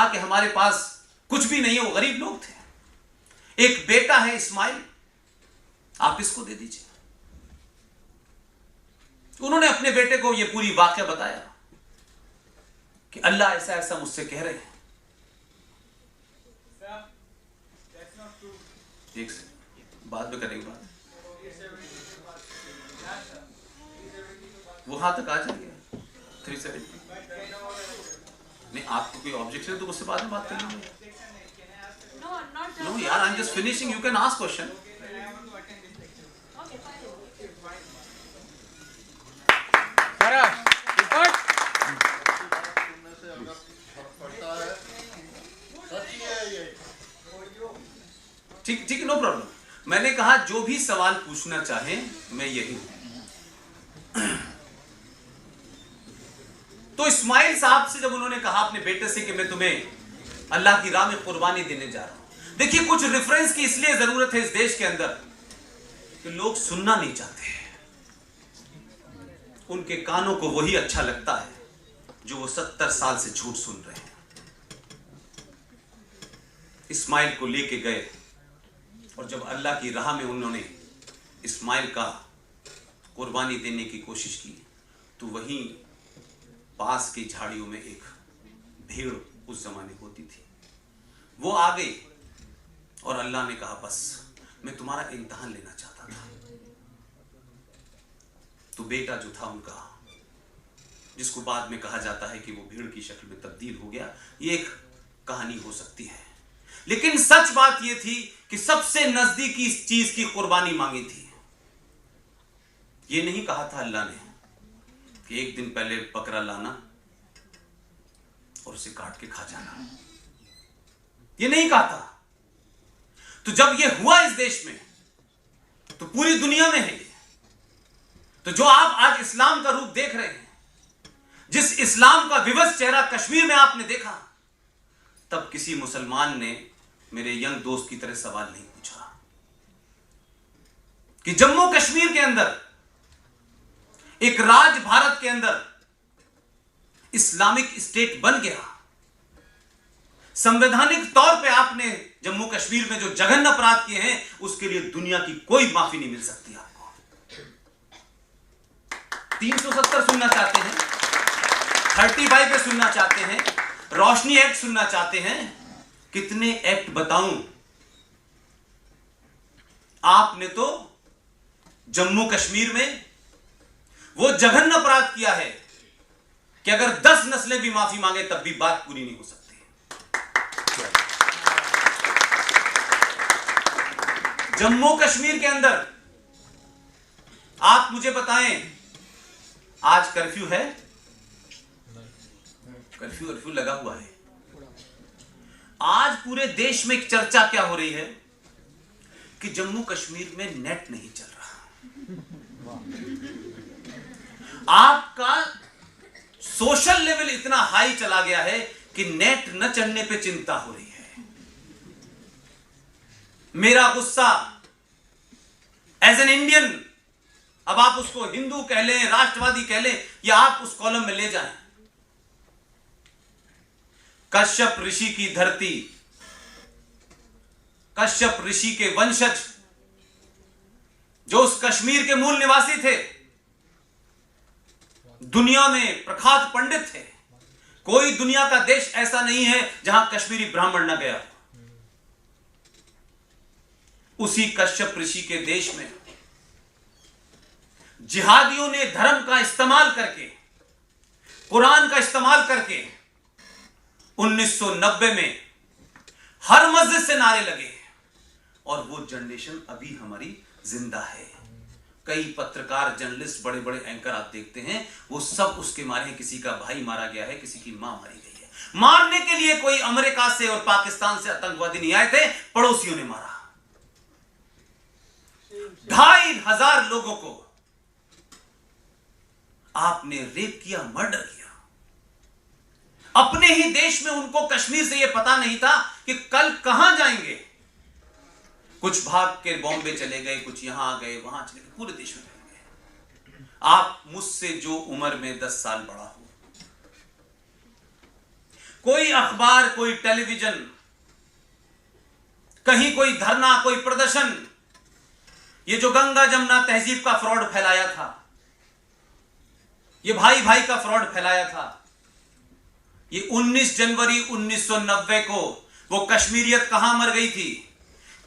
कि हमारे पास कुछ भी नहीं है, वो गरीब लोग थे। एक बेटा है इस्माइल, आप इसको दे दीजिए। उन्होंने अपने बेटे को यह पूरी वाकया बताया कि अल्लाह ऐसा ऐसा मुझसे कह रहे हैं। एक सेकंड, बाद में करेंगे बात। वो वहां तक आ जाएगा 370। नहीं, आपको कोई ऑब्जेक्शन है तो उससे बाद में बात कर लेंगे। नो यार, I am just finishing, you can ask question. ठीक ठीक, नो प्रॉब्लम। मैंने कहा जो भी सवाल पूछना चाहें मैं यही हूं। तो इस्माइल साहब से जब उन्होंने कहा अपने बेटे से कि मैं तुम्हें अल्लाह की राह में कुर्बानी देने जा रहा हूं, देखिए कुछ रेफरेंस की इसलिए जरूरत है इस देश के अंदर कि लोग सुनना नहीं चाहते। उनके कानों को वही अच्छा लगता है जो वो 70 साल से झूठ सुन रहे हैं। इस्माइल को लेके गए और जब अल्लाह की राह में उन्होंने इस्माइल का कुर्बानी देने की कोशिश की तो वहीं पास की झाड़ियों में एक भेड़ उस जमाने होती थी, वो आ गई और अल्लाह ने कहा बस मैं तुम्हारा इम्तिहान लेना चाहता था। तो बेटा जो था उनका, जिसको बाद में कहा जाता है कि वो भेड़ की शक्ल में तब्दील हो गया, ये एक कहानी हो सकती है, लेकिन सच बात यह थी कि सबसे नजदीकी इस चीज की कुर्बानी मांगी थी। ये नहीं कहा था अल्लाह ने कि एक दिन पहले बकरा लाना और उसे काट के खा जाना, ये नहीं कहा था। तो जब ये हुआ इस देश में तो पूरी दुनिया में है ये। तो जो आप आज इस्लाम का रूप देख रहे हैं, जिस इस्लाम का विवश चेहरा कश्मीर में आपने देखा, तब किसी मुसलमान ने मेरे यंग दोस्त की तरह सवाल नहीं पूछा कि जम्मू कश्मीर के अंदर एक राज भारत के अंदर इस्लामिक स्टेट बन गया। संवैधानिक तौर पे आपने जम्मू कश्मीर में जो जघन्य अपराध किए हैं उसके लिए दुनिया की कोई माफी नहीं मिल सकती आपको। 370 सुनना चाहते हैं, 35 पे सुनना चाहते हैं, रोशनी एक्ट सुनना चाहते हैं, कितने एक्ट बताऊं? आपने तो जम्मू कश्मीर में वो जघन्य अपराध किया है कि अगर 10 नस्लें भी माफी मांगे तब भी बात पूरी नहीं हो सकती। जम्मू कश्मीर के अंदर आप मुझे बताएं, आज कर्फ्यू है? कर्फ्यू लगा हुआ है। आज पूरे देश में एक चर्चा क्या हो रही है कि जम्मू कश्मीर में नेट नहीं चल रहा। आपका सोशल लेवल इतना हाई चला गया है कि नेट न चलने पे चिंता हो रही है। मेरा गुस्सा एज एन इंडियन, अब आप उसको हिंदू कह लें, राष्ट्रवादी कह लें, या आप उस कॉलम में ले जाएं, कश्यप ऋषि की धरती, कश्यप ऋषि के वंशज जो उस कश्मीर के मूल निवासी थे, दुनिया में प्रख्यात पंडित थे। कोई दुनिया का देश ऐसा नहीं है जहां कश्मीरी ब्राह्मण न गया। उसी कश्यप ऋषि के देश में जिहादियों ने धर्म का इस्तेमाल करके, कुरान का इस्तेमाल करके 1990 में हर मस्जिद से नारे लगे और वो जनरेशन अभी हमारी जिंदा है। कई पत्रकार, जर्नलिस्ट, बड़े बड़े एंकर आप देखते हैं, वो सब उसके मारे हैं। किसी का भाई मारा गया है, किसी की मां मारी गई है। मारने के लिए कोई अमेरिका से और पाकिस्तान से आतंकवादी नहीं आए थे, पड़ोसियों ने मारा। 2500 लोगों को आपने रेप किया, मर्डर किया। अपने ही देश में उनको कश्मीर से यह पता नहीं था कि कल कहां जाएंगे। कुछ भाग के बॉम्बे चले गए, कुछ यहां गए, वहां चले गए, पूरे देश में फैल गए। आप मुझसे जो उम्र में 10 साल बड़ा हो, कोई अखबार, कोई टेलीविजन, कहीं कोई धरना, कोई प्रदर्शन, ये जो गंगा जमुना तहजीब का फ्रॉड फैलाया था, ये भाई भाई का फ्रॉड फैलाया था, ये 19 जनवरी 1990 को वो कश्मीरियत कहां मर गई थी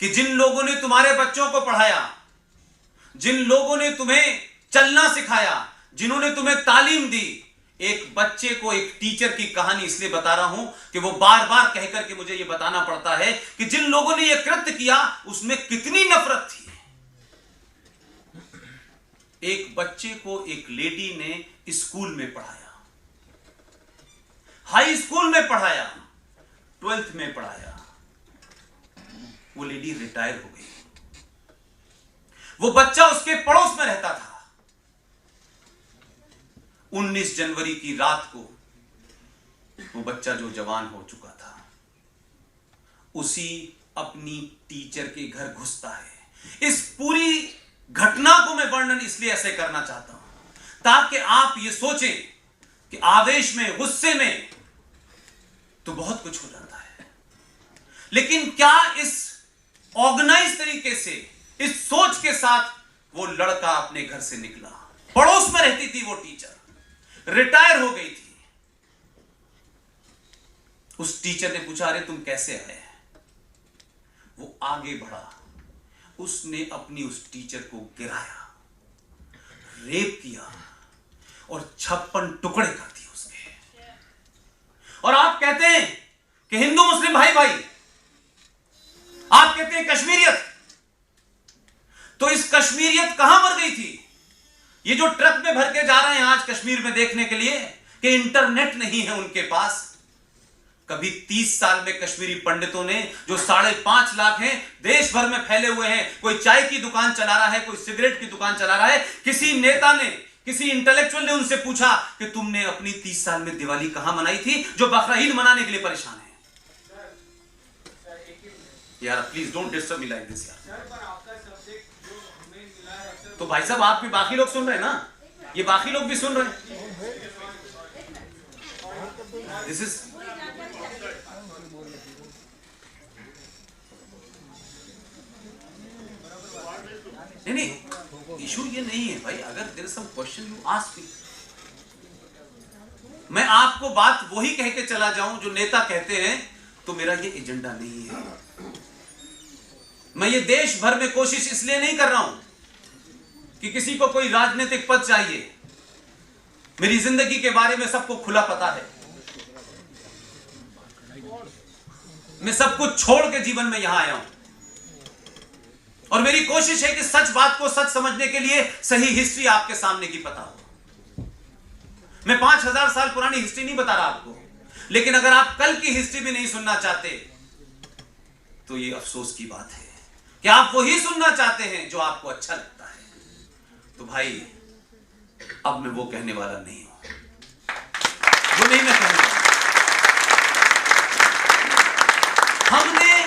कि जिन लोगों ने तुम्हारे बच्चों को पढ़ाया, जिन लोगों ने तुम्हें चलना सिखाया, जिन्होंने तुम्हें तालीम दी, एक बच्चे को, एक टीचर की कहानी इसलिए बता रहा हूं कि वो बार बार कहकर के मुझे यह बताना पड़ता है कि जिन लोगों ने यह कृत्य किया उसमें कितनी नफरत थी। एक बच्चे को एक लेडी ने स्कूल में पढ़ाया, हाई स्कूल में पढ़ाया, 12th में पढ़ाया, वो लेडी रिटायर हो गई। वो बच्चा उसके पड़ोस में रहता था। 19 जनवरी की रात को वो बच्चा जो जवान हो चुका था, उसी अपनी टीचर के घर घुसता है। इस पूरी घटना को मैं वर्णन इसलिए ऐसे करना चाहता हूं ताकि आप ये सोचें कि आवेश में, गुस्से में तो बहुत कुछ हो जाता है, लेकिन क्या इस ऑर्गेनाइज तरीके से, इस सोच के साथ वो लड़का अपने घर से निकला। पड़ोस में रहती थी वो टीचर, रिटायर हो गई थी। उस टीचर ने पूछा, अरे तुम कैसे आए? वो आगे बढ़ा, उसने अपनी उस टीचर को गिराया, रेप किया और 56 टुकड़े कर दिए उसके। और आप कहते हैं कि हिंदू मुस्लिम भाई भाई, आप कहते हैं कश्मीरियत, तो इस कश्मीरियत कहां मर गई थी? ये जो ट्रक में भर के जा रहे हैं आज कश्मीर में देखने के लिए कि इंटरनेट नहीं है उनके पास। कभी 30 साल में कश्मीरी पंडितों ने, जो 5.5 लाख हैं, देश भर में फैले हुए हैं, कोई चाय की दुकान चला रहा है, कोई सिगरेट की दुकान चला रहा है, किसी नेता ने, किसी इंटेलेक्चुअल ने उनसे पूछा कि तुमने अपनी 30 साल में दिवाली कहां मनाई थी, जो बकरीद मनाने के लिए परेशान है। यार please don't disturb me like this यार। तो भाई साहब, आप भी बाकी लोग सुन रहे हैं ना, ये बाकी लोग भी सुन रहे हैं। दिस इज नहीं, इशू ये नहीं है भाई। अगर there is some question you ask me, मैं आपको बात वही कह के चला जाऊं जो नेता कहते हैं, तो मेरा ये एजेंडा नहीं है। मैं ये देश भर में कोशिश इसलिए नहीं कर रहा हूं कि किसी को कोई राजनीतिक पद चाहिए। मेरी जिंदगी के बारे में सबको खुला पता है। मैं सब कुछ छोड़ के जीवन में यहां आया हूं, और मेरी कोशिश है कि सच बात को सच समझने के लिए सही हिस्ट्री आपके सामने की पता हो। मैं 5000 साल पुरानी हिस्ट्री नहीं बता रहा आपको, लेकिन अगर आप कल की हिस्ट्री भी नहीं सुनना चाहते तो ये अफसोस की बात है कि आप वही सुनना चाहते हैं जो आपको अच्छा लगता है। तो भाई, अब मैं वो कहने वाला नहीं हूं, वो नहीं मैं कहने वाला। हमने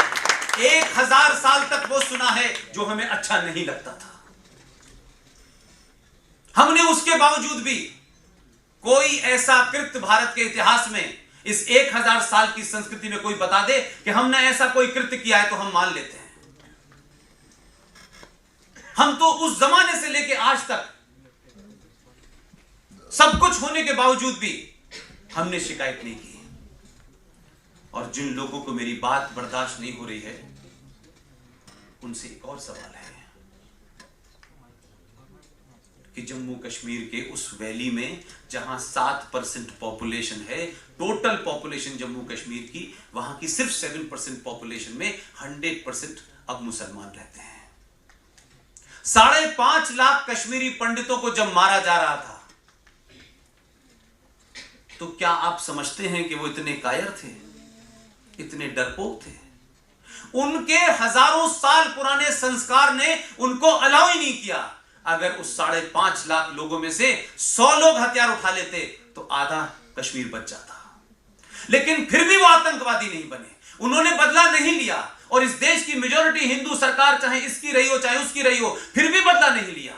1000 साल तक वो सुना है जो हमें अच्छा नहीं लगता था। हमने उसके बावजूद भी कोई ऐसा कृत्य भारत के इतिहास में, इस 1000 साल की संस्कृति में कोई बता दे कि हमने ऐसा कोई कृत्य किया है, तो हम मान लेते हैं। हम तो उस जमाने से लेके आज तक सब कुछ होने के बावजूद भी हमने शिकायत नहीं की। और जिन लोगों को मेरी बात बर्दाश्त नहीं हो रही है, उनसे एक और सवाल है कि जम्मू कश्मीर के उस वैली में जहां 7% पॉपुलेशन है, टोटल पॉपुलेशन जम्मू कश्मीर की, वहां की सिर्फ 7% पॉपुलेशन में 100% अब मुसलमान रहते हैं। 5.5 लाख कश्मीरी पंडितों को जब मारा जा रहा था, तो क्या आप समझते हैं कि वो इतने कायर थे, इतने डरपोक थे? उनके हजारों साल पुराने संस्कार ने उनको अलाउ ही नहीं किया। अगर उस 5.5 लाख लोगों में से 100 लोग हथियार उठा लेते तो आधा कश्मीर बच जाता। लेकिन फिर भी वो आतंकवादी नहीं बने, उन्होंने बदला नहीं लिया। और इस देश की मेजॉरिटी हिंदू सरकार, चाहे इसकी रही हो चाहे उसकी रही हो, फिर भी बदला नहीं लिया।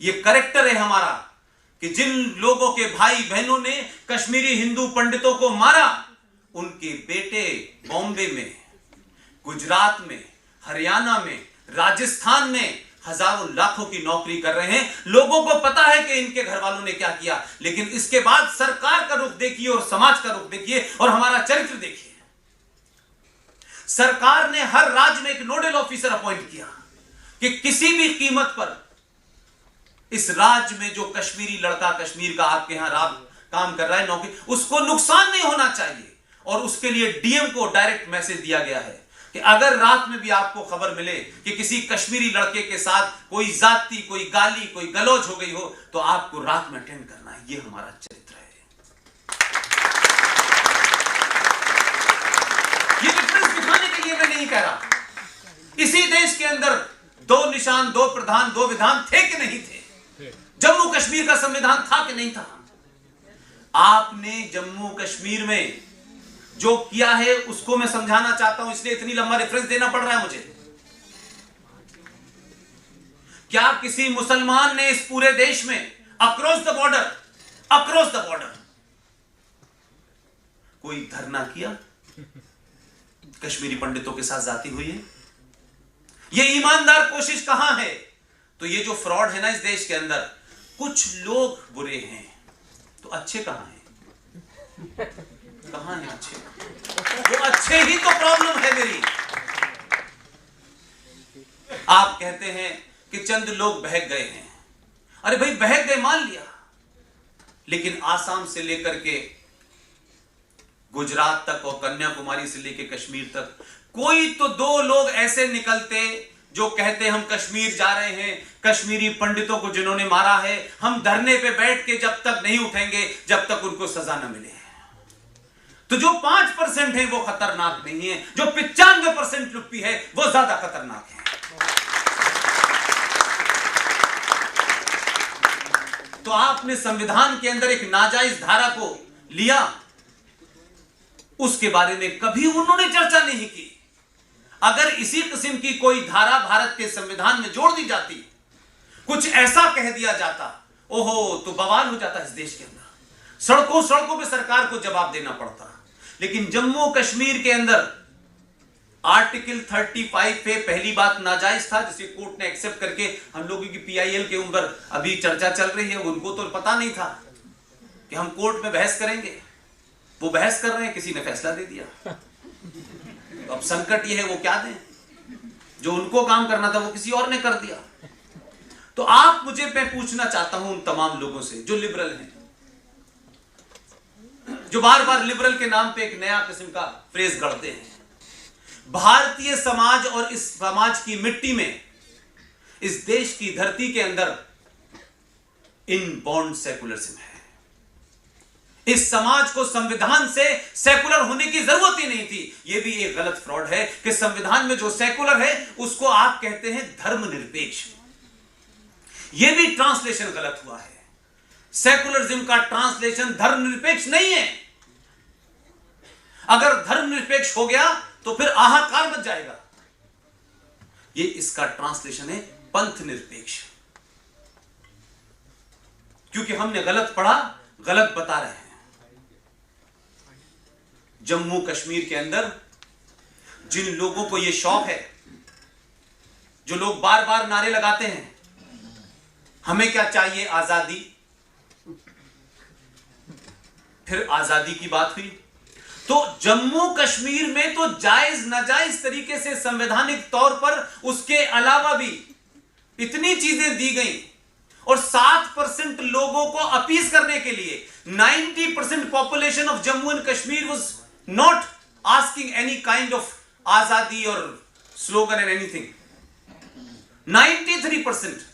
ये करेक्टर है हमारा कि जिन लोगों के भाई बहनों ने कश्मीरी हिंदू पंडितों को मारा, उनके बेटे बॉम्बे में, गुजरात में, हरियाणा में, राजस्थान में हजारों लाखों की नौकरी कर रहे हैं। लोगों को पता है कि इनके घर वालों ने क्या किया, लेकिन इसके बाद सरकार का रुख देखिए और समाज का रुख देखिए और हमारा चरित्र देखिए। सरकार ने हर राज्य में एक नोडल ऑफिसर अपॉइंट किया कि किसी भी कीमत पर इस राज्य में जो कश्मीरी लड़का कश्मीर का आपके यहां काम कर रहा है नौकरी, उसको नुकसान नहीं होना चाहिए। और उसके लिए डीएम को डायरेक्ट मैसेज दिया गया है कि अगर रात में भी आपको खबर मिले कि किसी कश्मीरी लड़के के साथ कोई जाति, कोई गाली, कोई गलौज हो गई हो, तो आपको रात में अटेंड करना है। यह हमारा चरित्र है। ये डिफरेंस दिखाने के लिए मैं नहीं कह रहा। इसी देश के अंदर 2 निशान, 2 प्रधान, 2 विधान थे कि नहीं थे? जम्मू कश्मीर का संविधान था कि नहीं था? आपने जम्मू कश्मीर में जो किया है उसको मैं समझाना चाहता हूं, इसलिए इतनी लंबा रेफरेंस देना पड़ रहा है मुझे। क्या किसी मुसलमान ने इस पूरे देश में अक्रॉस द बॉर्डर कोई धरना किया? कश्मीरी पंडितों के साथ जाती हुई है? ये ईमानदार कोशिश कहां है? तो ये जो फ्रॉड है ना इस देश के अंदर, कुछ लोग बुरे हैं तो अच्छे कहां हैं? कहां है अच्छे? वो अच्छे ही तो प्रॉब्लम है मेरी। आप कहते हैं कि चंद लोग बहक गए हैं। अरे भाई बहक गए मान लिया, लेकिन आसाम से लेकर के गुजरात तक और कन्याकुमारी से लेकर कश्मीर तक कोई तो 2 लोग ऐसे निकलते जो कहते हम कश्मीर जा रहे हैं, कश्मीरी पंडितों को जिन्होंने मारा है, हम धरने पे बैठ के जब तक नहीं उठेंगे जब तक उनको सजा न मिले। तो जो 5% है वो खतरनाक नहीं है, जो 95% लुप्पी है वो ज्यादा खतरनाक है। तो आपने संविधान के अंदर एक नाजायज धारा को लिया, उसके बारे में कभी उन्होंने चर्चा नहीं की। अगर इसी किस्म की कोई धारा भारत के संविधान में जोड़ दी जाती, कुछ ऐसा कह दिया जाता, ओहो, तो बवाल हो जाता इस देश के अंदर। सड़कों पे सरकार को जवाब देना पड़ता। लेकिन जम्मू कश्मीर के अंदर आर्टिकल 35 पे पहली बात नाजायज था, जिसे कोर्ट ने एक्सेप्ट करके हम लोगों की PIL के ऊपर अभी चर्चा चल रही है। उनको तो पता नहीं था कि हम कोर्ट में बहस करेंगे, वो बहस कर रहे हैं, किसी ने फैसला दे दिया। तो अब संकट ये है, वो क्या दें? जो उनको काम करना था वो किसी और ने कर दिया। तो आप मुझे मैं पूछना चाहता हूं उन तमाम लोगों से जो लिबरल हैं, जो बार बार लिबरल के नाम पे एक नया किस्म का फ्रेज गढ़ते हैं। भारतीय समाज और इस समाज की मिट्टी में, इस देश की धरती के अंदर इनबॉर्न सेकुलरिज्म है। इस समाज को संविधान से सेकुलर होने की जरूरत ही नहीं थी। यह भी एक गलत फ्रॉड है कि संविधान में जो सेकुलर है उसको आप कहते हैं धर्मनिरपेक्ष। यह भी ट्रांसलेशन गलत हुआ है। सेकुलरिज्म का ट्रांसलेशन धर्मनिरपेक्ष नहीं है। अगर धर्मनिरपेक्ष हो गया तो फिर हाहाकार मच जाएगा। ये इसका ट्रांसलेशन है पंथ निरपेक्ष। क्योंकि हमने गलत पढ़ा, गलत बता रहे हैं। जम्मू कश्मीर के अंदर जिन लोगों को यह शौक है, जो लोग बार बार नारे लगाते हैं हमें क्या चाहिए, आजादी, फिर आजादी की बात हुई तो जम्मू कश्मीर में तो जायज नाजायज तरीके से संवैधानिक तौर पर उसके अलावा भी इतनी चीजें दी गई और 7% लोगों को अपीज करने के लिए 90% population of Jammu and Kashmir was not asking any kind of आजादी और स्लोगन एंड एनीथिंग। 93%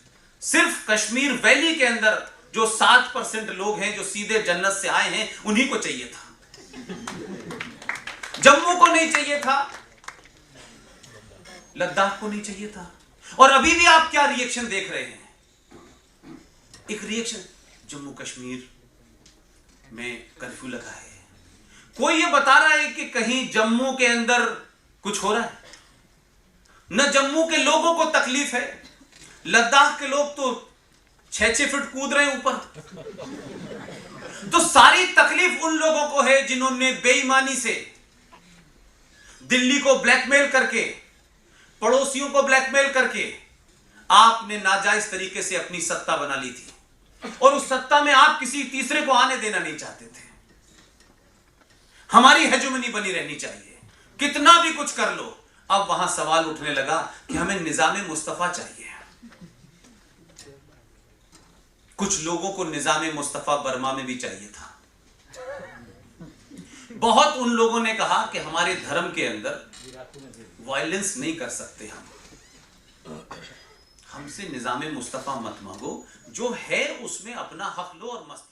सिर्फ कश्मीर वैली के अंदर जो 7% लोग हैं जो सीधे जन्नत से आए हैं उन्हीं को चाहिए था। जम्मू को नहीं चाहिए था, लद्दाख को नहीं चाहिए था। और अभी भी आप क्या रिएक्शन देख रहे हैं? एक रिएक्शन, जम्मू कश्मीर में कर्फ्यू लगा है। कोई ये बता रहा है कि कहीं जम्मू के अंदर कुछ हो रहा है? न जम्मू के लोगों को तकलीफ है, लद्दाख के लोग तो 6-6 फीट कूद रहे हैं ऊपर। तो सारी तकलीफ उन लोगों को है जिन्होंने बेईमानी से दिल्ली को ब्लैकमेल करके, पड़ोसियों को ब्लैकमेल करके आपने नाजायज तरीके से अपनी सत्ता बना ली थी, और उस सत्ता में आप किसी तीसरे को आने देना नहीं चाहते थे। हमारी हेजुमनी बनी रहनी चाहिए, कितना भी कुछ कर लो। अब वहां सवाल उठने लगा कि हमें निजामे मुस्तफा चाहिए। कुछ लोगों को निजामे मुस्तफा बर्मा में भी चाहिए था। बहुत उन लोगों ने कहा कि हमारे धर्म के अंदर वायलेंस नहीं कर सकते हमसे निजामे मुस्तफा मत मांगो, जो है उसमें अपना हक लो और मस्त